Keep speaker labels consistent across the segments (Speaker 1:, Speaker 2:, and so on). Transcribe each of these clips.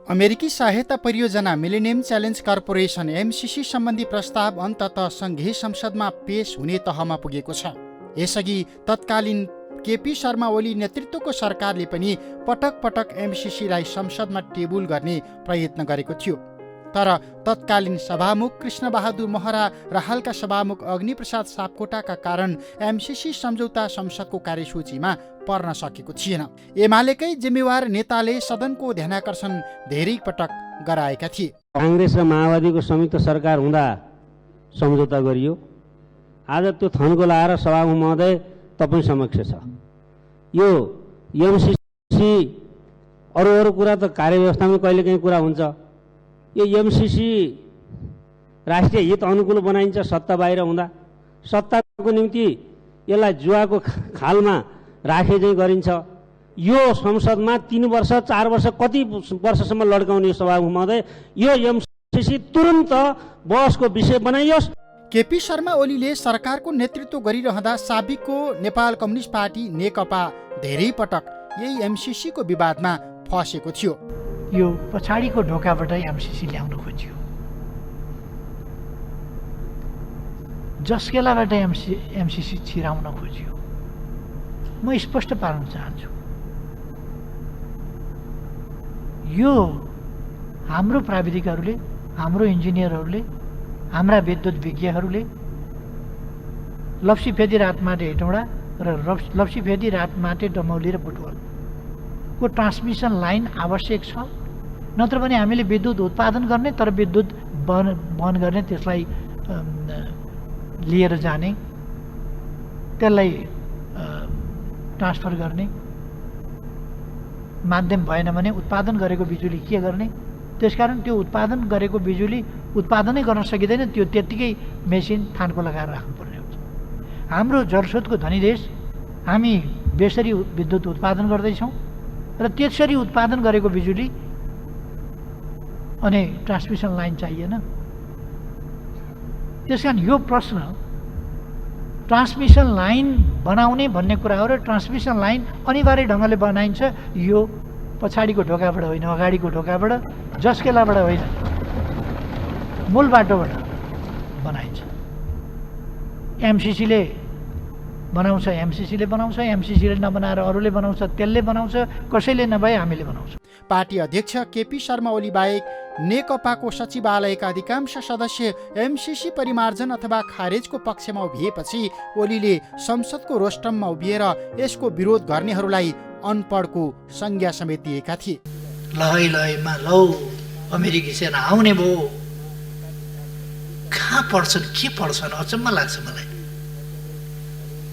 Speaker 1: अमेरिकी सहायता परियोजना मिलेनियम च्यालेन्ज कर्पोरेसन एमसिसी सम्बन्धी प्रस्ताव अन्ततः सङ्घीय संसदमा पेश हुने तहमा पुगेको छ। यसअघि तत्कालीन केपी शर्मा ओली नेतृत्वको सरकारले पनि पटक पटक एमसिसीलाई संसदमा टेबुल गर्ने प्रयत्न गरेको थियो। तर तत्कालीन सभामुख कृष्णबहादुर महरा र हालका सभामुख अग्निप्रसाद सापकोटाका कारण एमसिसी सम्झौता संसदको कार्यसूचीमा पर्न सकेको थिएन। एमालेकै जिम्मेवार नेताले सदनको ध्यानाकर्षण धेरै पटक गराएका थिए।
Speaker 2: काङ्ग्रेस र माओवादीको संयुक्त सरकार हुँदा सम्झौता गरियो। आज त्यो थन्को लाएर सभामुख महोदय तपाईँ समक्ष छ। यो एमसिसी अरू कुरा त कार्यव्यवस्थामा कहिलेकाहीँ कुरा हुन्छ। यो एमसिसी राष्ट्रिय हित अनुकूल बनाइन्छ सत्ता बाहिर हुँदा। सत्ताको निम्ति यसलाई जुवाको खालमा राखे चाहिँ गरिन्छ। यो संसदमा 3 वर्ष 4 वर्ष कति वर्षसम्म लड्काउने सभामुख महोदय, यो एमसिसी तुरन्त बहसको विषय बनाइयोस्।
Speaker 1: केपी शर्मा ओलीले सरकारको नेतृत्व गरिरहँदा साबिकको नेपाल कम्युनिस्ट पार्टी नेकपा धेरै पटक यही एमसिसीको विवादमा फसेको थियो।
Speaker 3: यो पछाडिको ढोकाबाट एमसिसी ल्याउन खोजियो। जसकेलाबाट एमसिसी छिराउन खोजियो। म स्पष्ट पार्न चाहन्छु, यो हाम्रो प्राविधिकहरूले, हाम्रो इन्जिनियरहरूले, हाम्रा विद्युत विज्ञहरूले लप्सीफेदी रातमाटे हेटौँडा र लप्सीफेदी रातमाटे डमौली र बुटवलको ट्रान्समिसन लाइन आवश्यक छ। नत्र भने हामीले विद्युत उत्पादन गर्ने, तर विद्युत बन्द गर्ने, त्यसलाई लिएर जाने, त्यसलाई ट्रान्सफर गर्ने माध्यम भएन भने उत्पादन गरेको बिजुली के गर्ने? त्यसकारण त्यो उत्पादन गरेको बिजुली उत्पादनै गर्न सकिँदैन। त्यो त्यत्तिकै मेसिन थानको लगाएर राख्नुपर्ने हुन्छ। हाम्रो जलस्रोतको धनी देश, हामी बेसरी विद्युत उत्पादन गर्दैछौँ र त्यसरी उत्पादन गरेको बिजुली अनि ट्रान्समिसन लाइन चाहिएन। त्यसकारण यो प्रश्न ट्रान्समिसन लाइन बनाउने भन्ने कुरा हो र ट्रान्समिसन लाइन अनिवार्य ढङ्गले बनाइन्छ। यो पछाडिको ढोकाबाट होइन, अगाडिको ढोकाबाट, जस्केलाबाट होइन, मूल बाटोबाट बनाइन्छ। एमसिसीले बनाउँछ, एमसिसीले बनाउँछ, एमसिसीले नबनाएर अरूले बनाउँछ, त्यसले बनाउँछ, कसैले नभए हामीले बनाउँछ।
Speaker 1: पार्टी अध्यक्ष केपी शर्मा ओली बाहेक नेकपाको सचिवालयका अधिकांश सदस्य एमसिसी परिमार्जन अथवा खारेजको पक्षमा उभिएपछि ओलीले संसदको रोस्टममा उभिएर यसको विरोध गर्नेहरूलाई अनपढको संज्ञा समेत दिएका थिए।
Speaker 3: लहैमा लौ अमेरिकी सेना आउने भयो, कहाँ पढ्छन्, के पढ्छन्, अचम्म लाग्छ मलाई।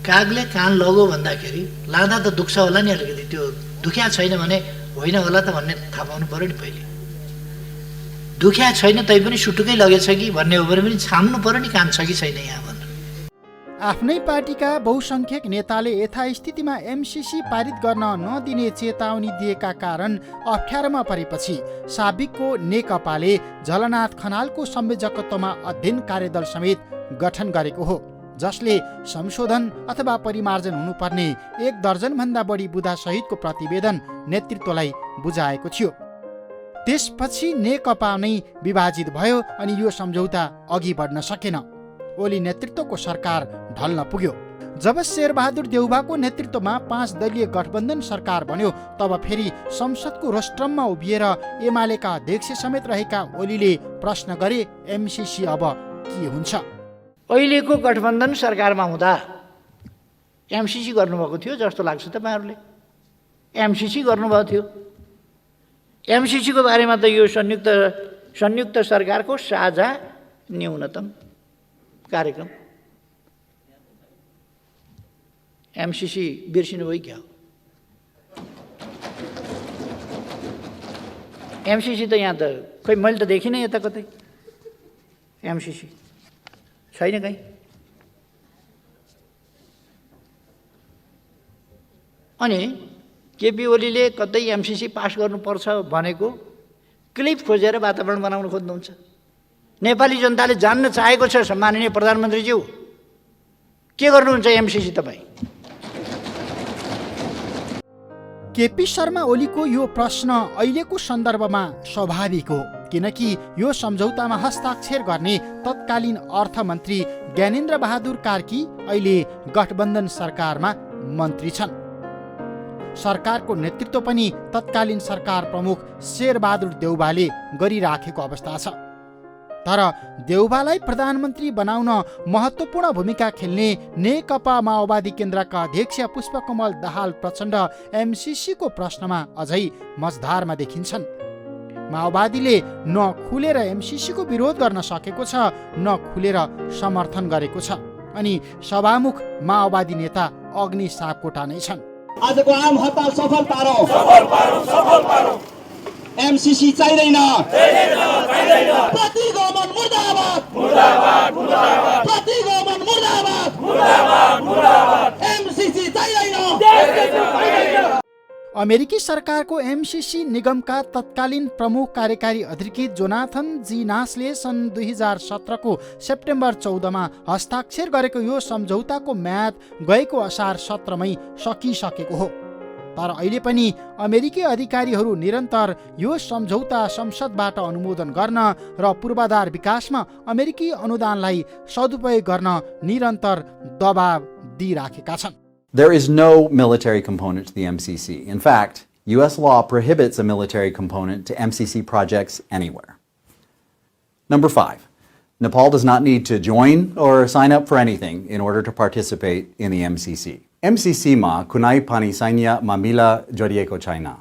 Speaker 3: कागले कान लगो भन्दाखेरि लाँदा त दुख्छ होला नि अलिकति, त्यो दुख्या छैन भने होइन होला त भन्ने थाहा पाउनु पऱ्यो नि। पहिले दुख्या छैन तै पनि सुटुकै लगेछ कि भन्ने हो भने पनि छाम्नु पऱ्यो नि, काम छ कि छैन यहाँ भनेर।
Speaker 1: आफ्नै पार्टीका बहुसङ्ख्यक नेताले यथास्थितिमा एमसिसी पारित गर्न नदिने चेतावनी दिएका कारण अप्ठ्यारोमा परेपछि साबिकको नेकपाले झलनाथ खनालको संयोजकत्वमा अध्ययन कार्यदल समेत गठन गरेको हो, जसले संशोधन अथवा परिमार्जन हुनुपर्ने 1 दर्जनभन्दा बढी बुँदा सहितको प्रतिवेदन नेतृत्वलाई बुझाएको थियो। त्यसपछि नेकपा नै विभाजित भयो अनि यो सम्झौता अघि बढ्न सकेन। ओली नेतृत्वको सरकार ढल्न पुग्यो। जब शेरबहादुर देउवाको नेतृत्वमा 5 दलीय गठबन्धन सरकार बन्यो, तब फेरि संसदको रोस्ट्रममा उभिएर एमालेका अध्यक्ष समेत रहेका ओलीले प्रश्न गरे, एमसिसी अब के हुन्छ?
Speaker 3: अहिलेको गठबन्धन सरकारमा हुँदा एमसिसी गर्नुभएको थियो जस्तो लाग्छ तपाईँहरूले। एमसिसी गर्नुभएको थियो। एमसिसीको बारेमा त यो संयुक्त सरकारको साझा न्यूनतम कार्यक्रम, एमसिसी बिर्सिनु भयो क्या? एमसिसी त यहाँ त खै मैले त देखिनँ यता कतै। एमसिसी छैन कहीँ। अनि केपी ओलीले कतै एमसिसी पास गर्नुपर्छ भनेको क्लिप खोजेर वातावरण बनाउन खोज्नुहुन्छ। नेपाली जनताले जान्न चाहेको छ, सम्माननीय प्रधानमन्त्रीज्यू, के गर्नुहुन्छ एमसिसी तपाईँ?
Speaker 1: केपी शर्मा ओलीको यो प्रश्न अहिलेको सन्दर्भमा स्वाभाविक हो, किनकि यो सम्झौतामा हस्ताक्षर गर्ने तत्कालीन अर्थमन्त्री ज्ञानेन्द्र बहादुर कार्की अहिले गठबन्धन सरकारमा मन्त्री छन्। सरकारको नेतृत्व पनि तत्कालीन सरकार प्रमुख शेरबहादुर देउवाले गरिराखेको अवस्था छ। तर देउवालाई प्रधानमन्त्री बनाउन महत्त्वपूर्ण भूमिका खेल्ने नेकपा माओवादी केन्द्रका अध्यक्ष पुष्पकमल दाहाल प्रचण्ड एमसीसीको प्रश्नमा अझै मझधारमा देखिन्छन्। माओवादीले न खुलेर एमसीसीको विरोध गर्न सकेको छ, न खुलेर समर्थन गरेको छ। अनि सभामुख माओवादी नेता अग्नि सापकोटा नै छन्।
Speaker 4: आजको आम हडताल सफल पारौं। एमसीसी चाहिँदैन। प्रतिगमन मुर्दाबाद। प्रतिगमन मुर्दाबाद। एमसीसी चाहिँदैन।
Speaker 1: अमेरिकी सरकारको एमसीसी निगमका तत्कालीन प्रमुख कार्यकारी अधिकृत जोनाथन जी नासले सन् 2017को सेप्टेम्बर 14मा हस्ताक्षर गरेको यो सम्झौताको म्याद गएको असार 17मै सकिसकेको हो। तर अहिले पनि अमेरिकी अधिकारीहरू निरन्तर यो सम्झौता संसदबाट अनुमोदन गर्न र पूर्वाधार विकासमा अमेरिकी अनुदानलाई सदुपयोग गर्न निरन्तर दबाब दिइराखेका छन्।
Speaker 5: There is no military component to the MCC. In fact, U.S. law prohibits a military component to MCC projects anywhere. Number 5, Nepal does not need to join or sign up for anything in order to participate in the MCC. MCC ma kunai pani sainya mamila jodieko chaina.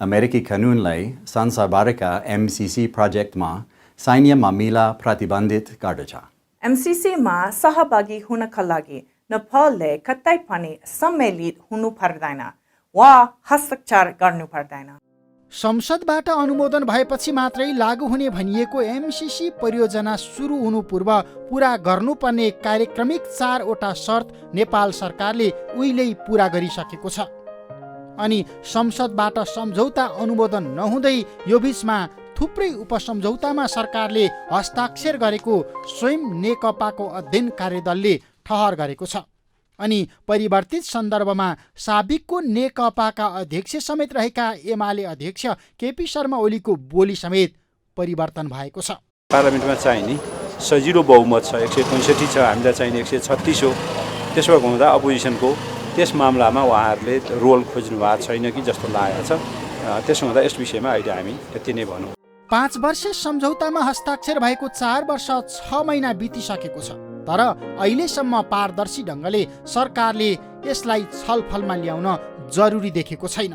Speaker 5: Ameriki kanunlai sansabarika MCC project ma sainya mamila pratibandit gardacha.
Speaker 6: MCC ma सहभागी हुनका लागि नेपालले कतै पनि सम्मिलित हुनु पर्दैन वा हस्ताक्षर गर्नु पर्दैन।
Speaker 1: संसदबाट अनुमोदन भएपछि मात्रै लागू हुने भनिएको एमसीसी परियोजना सुरु हुनु पूर्व पूरा गर्नुपर्ने कार्यक्रमिक 4वटा शर्त नेपाल सरकारले उहिल्यै पूरा गरिसकेको छ। अनि संसदबाट सम्झौता अनुमोदन नहुँदै यो बीचमा थुप्रै उपसम्झौतामा सरकारले हस्ताक्षर गरेको स्वयं नेकपाको अध्ययन कार्यदलले ठहर गरेको छ। अनि परिवर्तित सन्दर्भमा साबिकको नेकपाका अध्यक्ष समेत रहेका एमाले अध्यक्ष केपी शर्मा ओलीको बोली समेत परिवर्तन भएको छ।
Speaker 7: पार्लियामेन्टमा चाहिने सजिलो बहुमत छ, 165 छ, हामीलाई चाहिने 136 हो। त्यसो हुँदा अपोजिसनको त्यस मामलामा उहाँहरूले रोल खोज्नु भएको छैन कि जस्तो लागेको छ। त्यसो हुँदा यस विषयमा अहिले हामी यति नै भनौँ।
Speaker 1: 5 वर्ष सम्झौतामा हस्ताक्षर भएको 4 वर्ष 6 महिना बितिसकेको छ। तर अहिलेसम्म पारदर्शी ढङ्गले सरकारले यसलाई छलफलमा ल्याउन जरुरी देखेको छैन।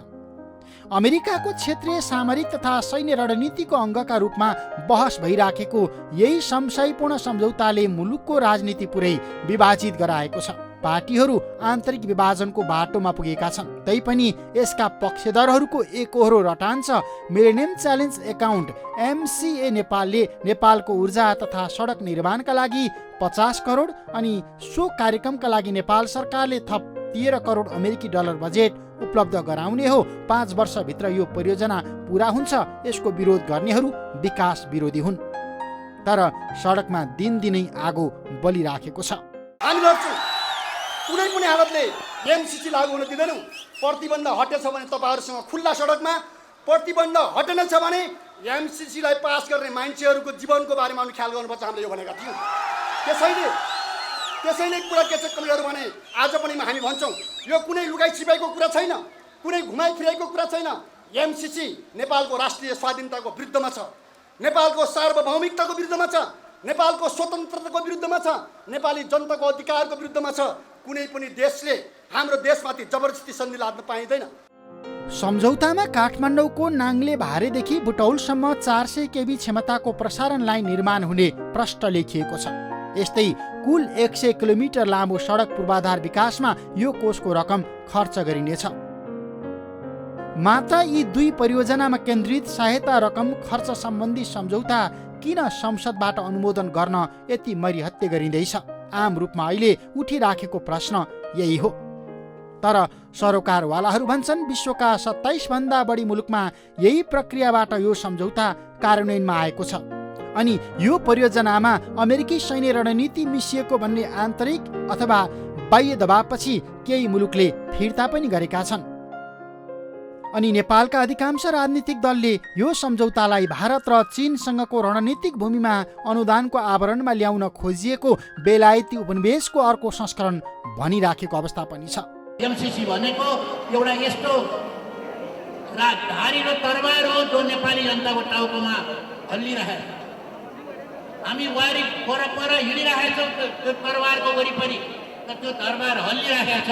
Speaker 1: अमेरिकाको क्षेत्रीय सामरिक तथा सैन्य रणनीतिको अङ्गका रूपमा बहस भइराखेको यही संशयपूर्ण सम्झौताले मुलुकको राजनीति पुरै विभाजित गराएको छ। पार्टीहरू आन्तरिक विभाजनको बाटोमा पुगेका छन्। तैपनि यसका पक्षधरहरूको एकहोरो रटान छ। मिलेनियम च्यालेन्ज एकाउन्ट MCA नेपालले नेपालको ऊर्जा तथा सडक निर्माणका लागि 50 करोड अनि सो कार्यक्रमका लागि नेपाल सरकारले थप 13 करोड अमेरिकी डलर बजेट उपलब्ध गराउने हो। 5 वर्षभित्र यो परियोजना पूरा हुन्छ। यसको विरोध गर्नेहरू विकास विरोधी हुन्। तर सडकमा दिनदिनै आगो बलिराखेको छ।
Speaker 4: हामी लड्छौँ। कुनै पनि हालतले एमसीसी लागू हुन दिँदैनौँ। प्रतिबन्ध हटेछ भने तपाईँहरूसँग खुल्ला सडकमा, प्रतिबन्ध हटेन छ भने एमसीसीलाई पास गर्ने मान्छेहरूको जीवनको बारेमा हामी ख्याल गर्नुपर्छ, हामीले यो भनेका थियौँ। त्यसैले कुरा के छ कमिटीहरू भने आज पनि हामी भन्छौँ यो कुनै लुगाई छिपाईको कुरा छैन, कुनै घुमाइ फिराइको कुरा छैन। एमसीसी नेपालको राष्ट्रिय स्वाधीनताको विरुद्धमा छ, नेपालको सार्वभौमिकताको विरुद्धमा छ, नेपालको स्वतन्त्रताको विरुद्धमा छ, नेपाली जनताको अधिकारको विरुद्धमा छ। कुनै पनि देशले हाम्रो देशमाथि जबरजस्ती सन्धि लाद्न पाइँदैन।
Speaker 1: सम्झौतामा काठमाडौँको नाङ्ले भारेदेखि बुटौलसम्म 400 केबी क्षमताको प्रसारण लाइन निर्माण हुने प्रष्ट लेखिएको छ। यस्तै कुल 100 किलोमिटर लामो सडक पूर्वाधार विकासमा यो कोषको रकम खर्च गरिनेछ। मात्र यी दुई परियोजनामा केन्द्रित सहायता रकम खर्च सम्बन्धी सम्झौता किन संसदबाट अनुमोदन गर्न यति मरिहत्ते गरिँदैछ? आम रूपमा अहिले उठिराखेको प्रश्न यही हो। तर सरोकारवालाहरू भन्छन् विश्वका 27 भन्दा बढी मुलुकमा यही प्रक्रियाबाट यो सम्झौता कार्यान्वयनमा आएको छ। अनि यो परियोजनामा अमेरिकी सैन्य रणनीति मिसिएको भन्ने आन्तरिक अथवा बाह्य दबावपछि केही मुलुकले फिर्ता पनि गरेका छन्। अनि नेपालका अधिकांश राजनीतिक दलले यो सम्झौतालाई भारत र चीनसँगको रणनीतिक भूमिमा अनुदानको आवरणमा ल्याउन खोजिएको बेलायती उपनिवेशको अर्को संस्करण भनिराखेको अवस्था पनि छ।
Speaker 8: एमसीसी भनेको एउटा यस्तो धारिलो तरबार हो जो नेपाली जनताको टाउकोमा हल्लिरहेछ। हामी वारी पर हिँडिरहेछौँ त्यो तरबारको वरिपरि, र त्यो तरबार हल्लिरहेको छ।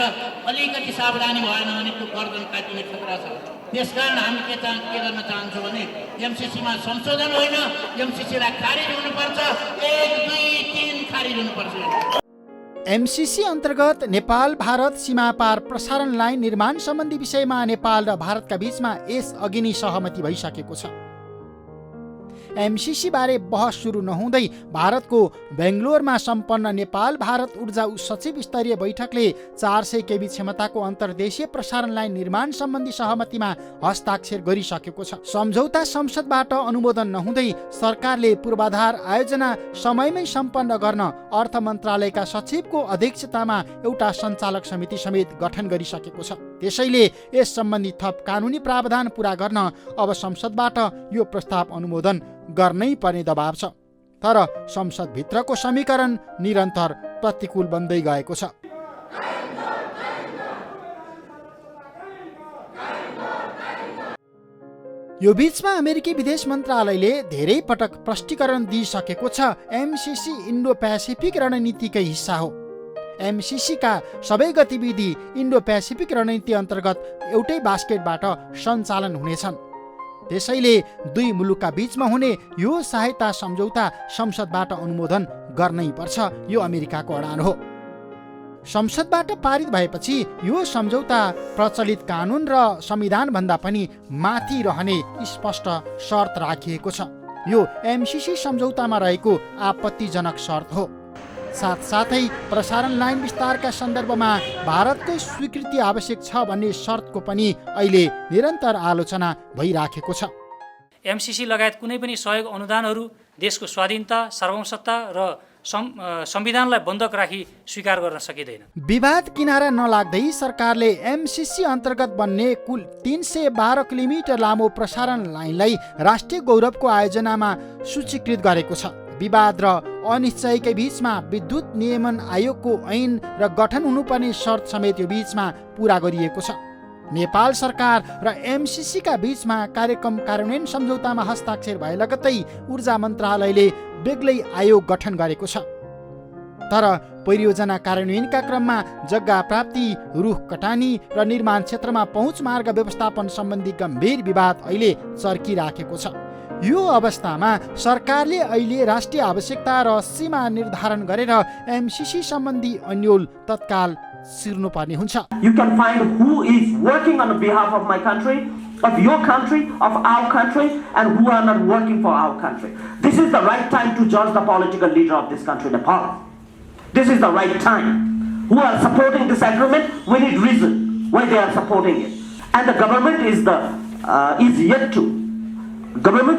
Speaker 8: अलिकति सावधानी भएन भने त्यो गर्दन काटिने खतरा छ। त्यसकारण हामी के गर्न चाहन्छौँ भने एमसीसीमा संशोधन होइन, एमसीसीलाई खारिज हुनुपर्छ। 1, 2, 3 खारिज हुनुपर्छ।
Speaker 1: एमसीसी अन्तर्गत नेपाल भारत सीमापार प्रसारण लाइन निर्माण सम्बन्धी विषयमा नेपाल र भारतका बीचमा यस अघि नै सहमति भइसकेको छ। एमसीसी बारे बहस सुरु नहुँदै भारतको बेङ्गलोरमा सम्पन्न नेपाल भारत ऊर्जा सचिव स्तरीय बैठकले 400 केबी क्षमताको अन्तर्देशीय प्रसारण लाइन निर्माण सम्बन्धी सहमतिमा हस्ताक्षर गरिसकेको छ। सम्झौता संसदबाट अनुमोदन नहुँदै सरकारले पूर्वाधार आयोजना समयमै सम्पन्न गर्न अर्थ मन्त्रालयका सचिवको अध्यक्षतामा एउटा सञ्चालक समिति समेत गठन गरिसकेको छ। त्यसैले यस सम्बन्धी थप कानुनी प्रावधान पूरा गर्न अब संसदबाट यो प्रस्ताव अनुमोदन गर्नै पर्ने दबाव छ। तर संसदभित्रको समीकरण निरन्तर प्रतिकूल बन्दै गएको छ। यो बीचमा अमेरिकी विदेश मन्त्रालयले धेरै पटक स्पष्टीकरण दिइसकेको छ, एमसीसी इन्डो पेसिफिक रणनीतिकै हिस्सा हो। एमसीसीका सबै गतिविधि इन्डो पेसिफिक रणनीति अन्तर्गत एउटै बास्केटबाट सञ्चालन हुनेछन्। त्यसैले दुई मुलुकका बीचमा हुने यो सहायता सम्झौता संसदबाट अनुमोदन गर्नै पर्छ। यो अमेरिकाको अडान हो। संसदबाट पारित भएपछि यो सम्झौता प्रचलित कानुन र संविधान भन्दा पनि माथि रहने स्पष्ट शर्त राखिएको छ। यो एमसीसी सम्झौतामा रहेको आपत्तिजनक शर्त हो। साथसाथै प्रसारण लाइन विस्तारका सन्दर्भमा भारतको स्वीकृति आवश्यक छ भन्ने शर्तको पनि अहिले निरन्तर आलोचना भइराखेको छ।
Speaker 9: एमसीसी लगायत कुनै पनि सहयोग अनुदानहरू देशको स्वाधीनता, सार्वभौमसत्ता र संविधानलाई बन्धक राखी स्वीकार गर्न सकिँदैन।
Speaker 1: विवाद किनारा नलाग्दै सरकारले एमसीसी अन्तर्गत बन्ने कुल 312 किलोमिटर लामो प्रसारण लाइनलाई राष्ट्रिय गौरवको आयोजनामा सूचीकृत गरेको छ। विवाद र अनिश्चयकै बीचमा विद्युत नियमन आयोगको ऐन र गठन हुनुपर्ने शर्त समेत यो बीचमा पूरा गरिएको छ। नेपाल सरकार र एमसीसीका बीचमा कार्यक्रम कार्यान्वयन सम्झौतामा हस्ताक्षर भए लगत्तै ऊर्जा मन्त्रालयले बेग्लै आयोग गठन गरेको छ। तर परियोजना कार्यान्वयनका क्रममा जग्गा प्राप्ति, रुख कटानी र निर्माण क्षेत्रमा पहुँच मार्ग व्यवस्थापन सम्बन्धी गम्भीर विवाद अहिले चर्किराखेको छ। यो अवस्थामा सरकारले अहिले राष्ट्रिय आवश्यकता र सीमा निर्धारण गरेर एमसीसी सम्बन्धी अन्यल तत्काल सिर्नुपर्ने हुन्छ।
Speaker 10: You can find who is working on behalf of my country, of your country, of our country, and who are not working for our country. This is the right time to judge the political leader of this country, Nepal. This is the right time. Who are supporting this agreement? We need reason why they are supporting it. And the government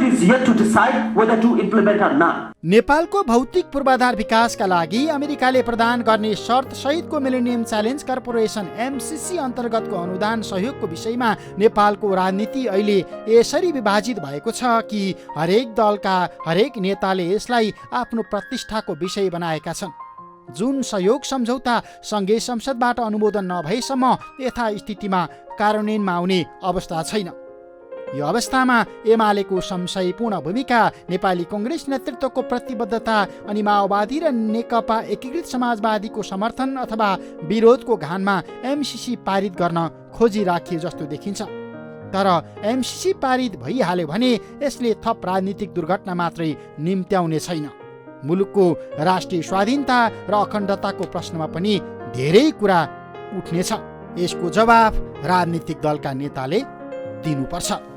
Speaker 10: is yet to decide whether to implement or not.
Speaker 1: नेपालको भौतिक पूर्वाधार विकासका लागि अमेरिकाले प्रदान गर्ने शर्त सहितको मिलेनियम च्यालेन्ज कर्पोरेसन एमसीसी अन्तर्गतको अनुदान सहयोगको विषयमा नेपालको राजनीति अहिले यसरी विभाजित भएको छ कि हरेक दलका हरेक नेताले यसलाई आफ्नो प्रतिष्ठाको विषय बनाएका छन्। जुन सहयोग सम्झौता सङ्घीय संसदबाट अनुमोदन नभएसम्म यथास्थितिमा कार्यान्वयनमा आउने अवस्था छैन। यो अवस्थामा एमालेको संशयपूर्ण भूमिका, नेपाली कङ्ग्रेस नेतृत्वको प्रतिबद्धता अनि माओवादी र नेकपा एकीकृत समाजवादीको समर्थन अथवा विरोधको घानमा एमसीसी पारित गर्न खोजिराखिए जस्तो देखिन्छ। तर एमसीसी पारित भइहाल्यो भने यसले थप राजनीतिक दुर्घटना मात्रै निम्त्याउने छैन। मुलुकको राष्ट्रिय स्वाधीनता र अखण्डताको प्रश्नमा पनि धेरै कुरा उठ्नेछ। यसको जवाफ राजनीतिक दलका नेताले दिनुपर्छ।